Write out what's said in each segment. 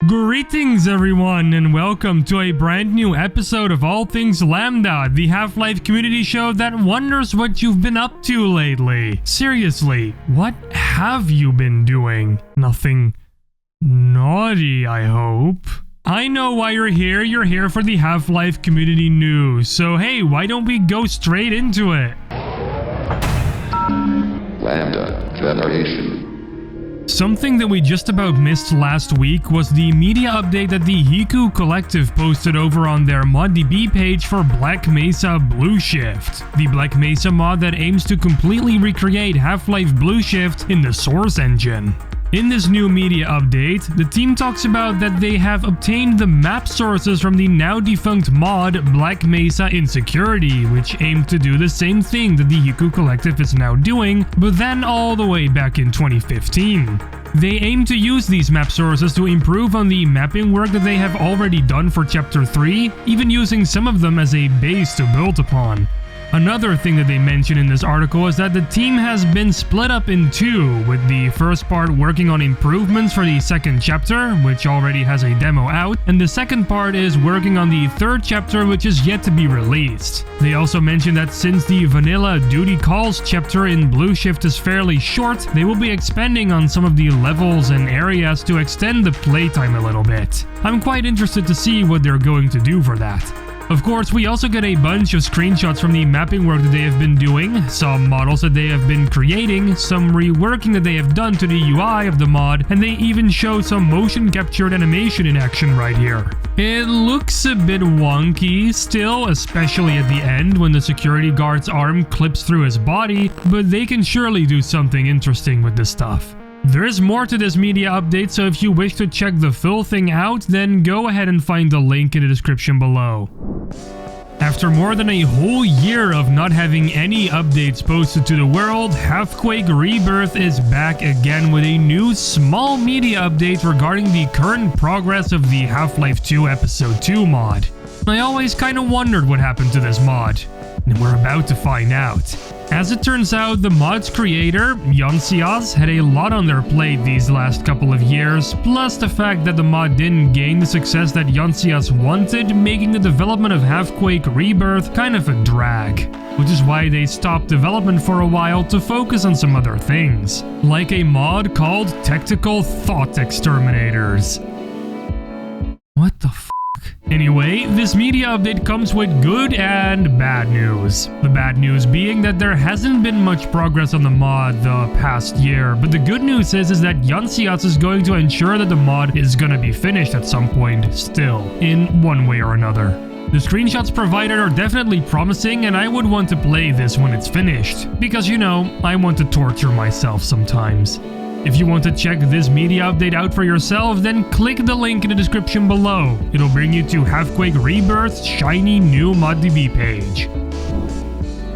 Greetings everyone and welcome to a brand new episode of All Things Lambda, the Half-Life community show that wonders what you've been up to lately. Seriously, what have you been doing? Nothing naughty, I hope. I know why you're here for the Half-Life community news, so hey, why don't we go straight into it? LambdaGeneration. Something that we just about missed last week was the media update that the Hiku Collective posted over on their ModDB page for Black Mesa Blue Shift, the Black Mesa mod that aims to completely recreate Half-Life Blue Shift in the Source engine. In this new media update, the team talks about that they have obtained the map sources from the now defunct mod Black Mesa Insecurity, which aimed to do the same thing that the Hiku Collective is now doing, but then all the way back in 2015. They aim to use these map sources to improve on the mapping work that they have already done for Chapter 3, even using some of them as a base to build upon. Another thing that they mention in this article is that the team has been split up in two, with the first part working on improvements for the second chapter, which already has a demo out, and the second part is working on the third chapter, which is yet to be released. They also mention that since the vanilla Duty Calls chapter in Blue Shift is fairly short, they will be expanding on some of the levels and areas to extend the playtime a little bit. I'm quite interested to see what they're going to do for that. Of course, we also get a bunch of screenshots from the mapping work that they have been doing, some models that they have been creating, some reworking that they have done to the UI of the mod, and they even show some motion captured animation in action right here. It looks a bit wonky still, especially at the end when the security guard's arm clips through his body, but they can surely do something interesting with this stuff. There is more to this media update, so if you wish to check the full thing out, then go ahead and find the link in the description below. After more than a whole year of not having any updates posted to the world, Halfquake Rebirth is back again with a new small media update regarding the current progress of the Half-Life 2 Episode 2 mod. I always kinda wondered what happened to this mod, and we're about to find out. As it turns out, the mod's creator, Yoncias, had a lot on their plate these last couple of years, plus the fact that the mod didn't gain the success that Yoncias wanted, making the development of Halfquake Rebirth kind of a drag. Which is why they stopped development for a while to focus on some other things, like a mod called Tactical Thought Exterminators. What the f***? Anyway, this media update comes with good and bad news. The bad news being that there hasn't been much progress on the mod the past year, but the good news is that Yoncias is going to ensure that the mod is gonna be finished at some point still, in one way or another. The screenshots provided are definitely promising, and I would want to play this when it's finished, because you know, I want to torture myself sometimes. If you want to check this media update out for yourself, then click the link in the description below. It'll bring you to Halfquake Rebirth's shiny new ModDB page.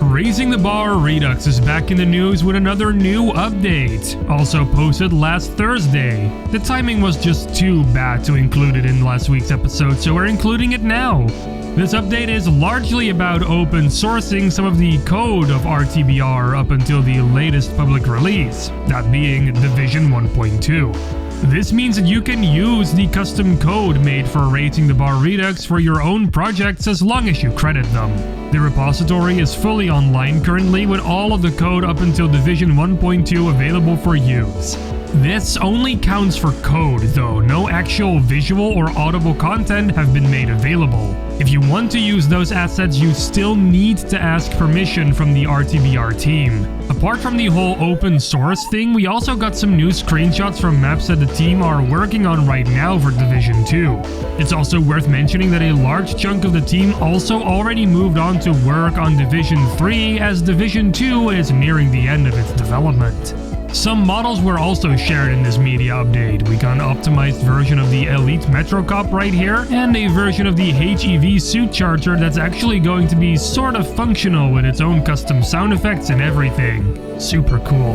Raising the Bar Redux is back in the news with another new update, also posted last Thursday. The timing was just too bad to include it in last week's episode, so we're including it now. This update is largely about open sourcing some of the code of RTBR up until the latest public release, that being Division 1.2. This means that you can use the custom code made for Raising the Bar Redux for your own projects as long as you credit them. The repository is fully online currently with all of the code up until Division 1.2 available for use. This only counts for code though, no actual visual or audible content have been made available. If you want to use those assets, you still need to ask permission from the RTBR team. Apart from the whole open source thing, we also got some new screenshots from maps that the team are working on right now for Division 2. It's also worth mentioning that a large chunk of the team also already moved on to work on Division 3, as Division 2 is nearing the end of its development. Some models were also shared in this media update. We got an optimized version of the Elite Metro Cop right here, and a version of the HEV suit charger that's actually going to be sort of functional with its own custom sound effects and everything. Super cool.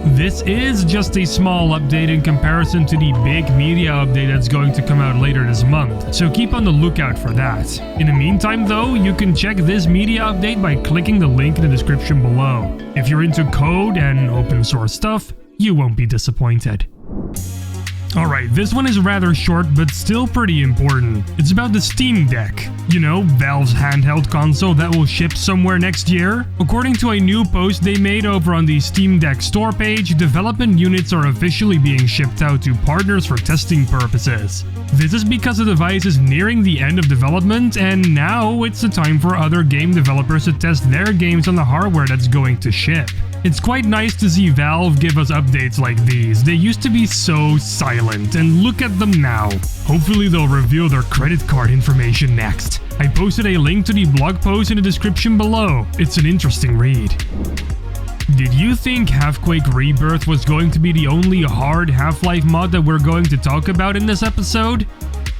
This is just a small update in comparison to the big media update that's going to come out later this month, so keep on the lookout for that. In the meantime though, you can check this media update by clicking the link in the description below. If you're into code and open source stuff, you won't be disappointed. Alright, this one is rather short but still pretty important. It's about the Steam Deck. You know, Valve's handheld console that will ship somewhere next year? According to a new post they made over on the Steam Deck store page, development units are officially being shipped out to partners for testing purposes. This is because the device is nearing the end of development, and now it's the time for other game developers to test their games on the hardware that's going to ship. It's quite nice to see Valve give us updates like these. They used to be so silent, and look at them now. Hopefully they'll reveal their credit card information next. I posted a link to the blog post in the description below. It's an interesting read. Did you think Halfquake Rebirth was going to be the only hard Half-Life mod that we're going to talk about in this episode?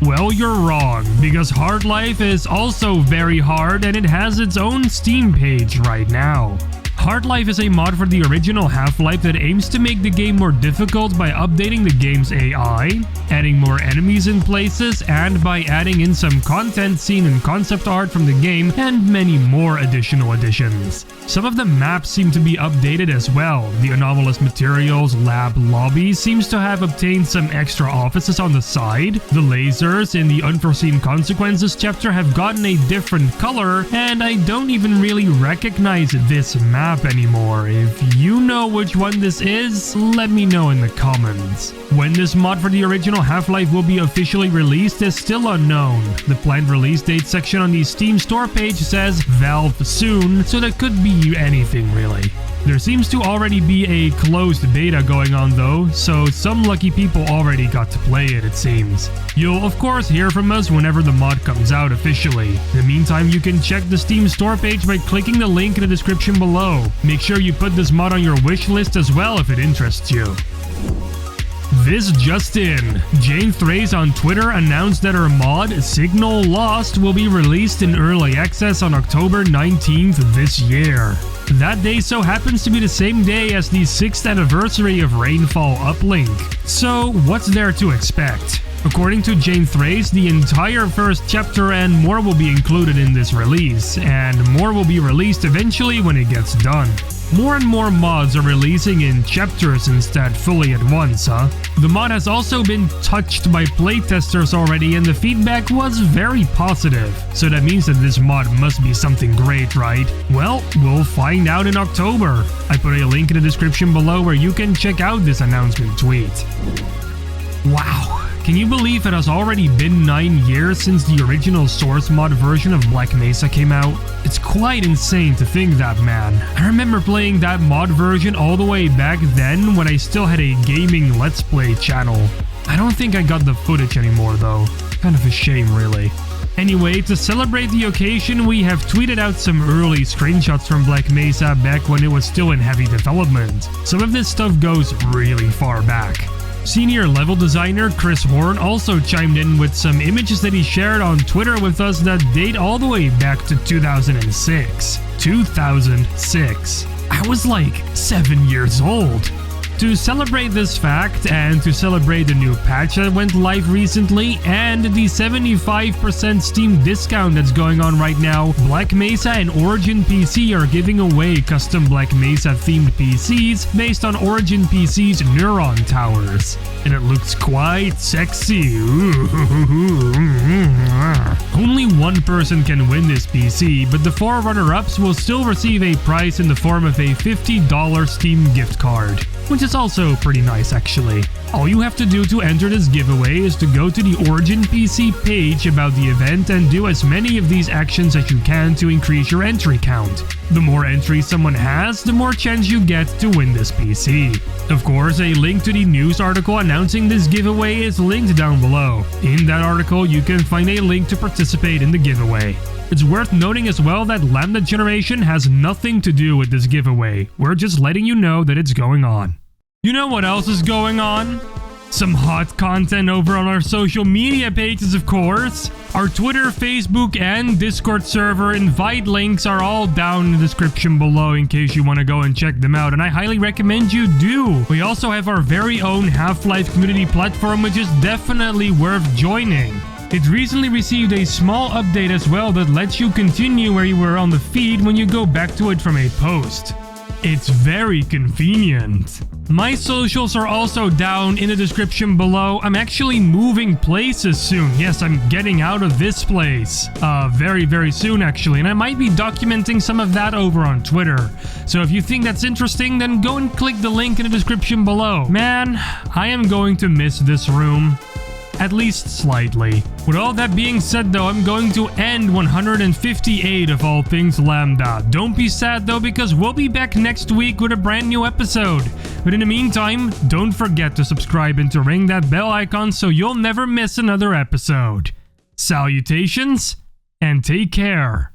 Well, you're wrong, because Hard Life is also very hard and it has its own Steam page right now. Hard Life is a mod for the original Half-Life that aims to make the game more difficult by updating the game's AI, adding more enemies in places, and by adding in some content seen in concept art from the game and many more additional additions. Some of the maps seem to be updated as well. The Anomalous Materials Lab lobby seems to have obtained some extra offices on the side. The lasers in the Unforeseen Consequences chapter have gotten a different color, and I don't even really recognize this map anymore. If you know which one this is, let me know in the comments. When this mod for the original Half-Life will be officially released is still unknown. The planned release date section on the Steam store page says Valve soon, so that could be anything really. There seems to already be a closed beta going on though, so some lucky people already got to play it seems. You'll of course hear from us whenever the mod comes out officially. In the meantime, you can check the Steam store page by clicking the link in the description below. Make sure you put this mod on your wish list as well if it interests you. This just in. Jane Thrace on Twitter announced that her mod, Signal Lost, will be released in early access on October 19th this year. That day so happens to be the same day as the 6th anniversary of Rainfall Uplink. So what's there to expect? According to Jane Thrace, the entire first chapter and more will be included in this release, and more will be released eventually when it gets done. More and more mods are releasing in chapters instead fully at once, huh? The mod has also been touched by playtesters already and the feedback was very positive. So that means that this mod must be something great, right? Well, we'll find out in October. I put a link in the description below where you can check out this announcement tweet. Wow. Can you believe it has already been 9 years since the original source mod version of Black Mesa came out? It's quite insane to think that, man. I remember playing that mod version all the way back then when I still had a gaming Let's Play channel. I don't think I got the footage anymore though. Kind of a shame really. Anyway, to celebrate the occasion, we have tweeted out some early screenshots from Black Mesa back when it was still in heavy development. Some of this stuff goes really far back. Senior level designer Chris Horn also chimed in with some images that he shared on Twitter with us that date all the way back to 2006. 2006. I was like 7 years old. To celebrate this fact, and to celebrate the new patch that went live recently, and the 75% Steam discount that's going on right now, Black Mesa and Origin PC are giving away custom Black Mesa themed PCs based on Origin PC's Neuron Towers. And it looks quite sexy. Only one person can win this PC, but the 4 runner-ups will still receive a prize in the form of a $50 Steam gift card, which is also pretty nice actually. All you have to do to enter this giveaway is to go to the Origin PC page about the event and do as many of these actions as you can to increase your entry count. The more entries someone has, the more chance you get to win this PC. Of course, a link to the news article announcing this giveaway is linked down below. In that article, you can find a link to participate in the giveaway. It's worth noting as well that LambdaGeneration has nothing to do with this giveaway. We're just letting you know that it's going on. You know what else is going on? Some hot content over on our social media pages, of course. Our Twitter, Facebook, and Discord server invite links are all down in the description below in case you want to go and check them out, and I highly recommend you do. We also have our very own Half-Life community platform, which is definitely worth joining. It recently received a small update as well that lets you continue where you were on the feed when you go back to it from a post. It's very convenient. My socials are also down in the description below. I'm actually moving places soon. Yes, I'm getting out of this place very, very soon actually, and I might be documenting some of that over on Twitter. So if you think that's interesting, then go and click the link in the description below. Man, I am going to miss this room. At least slightly. With all that being said though, I'm going to end 158 of All Things Lambda. Don't be sad though, because we'll be back next week with a brand new episode. But in the meantime, don't forget to subscribe and to ring that bell icon so you'll never miss another episode. Salutations, and take care.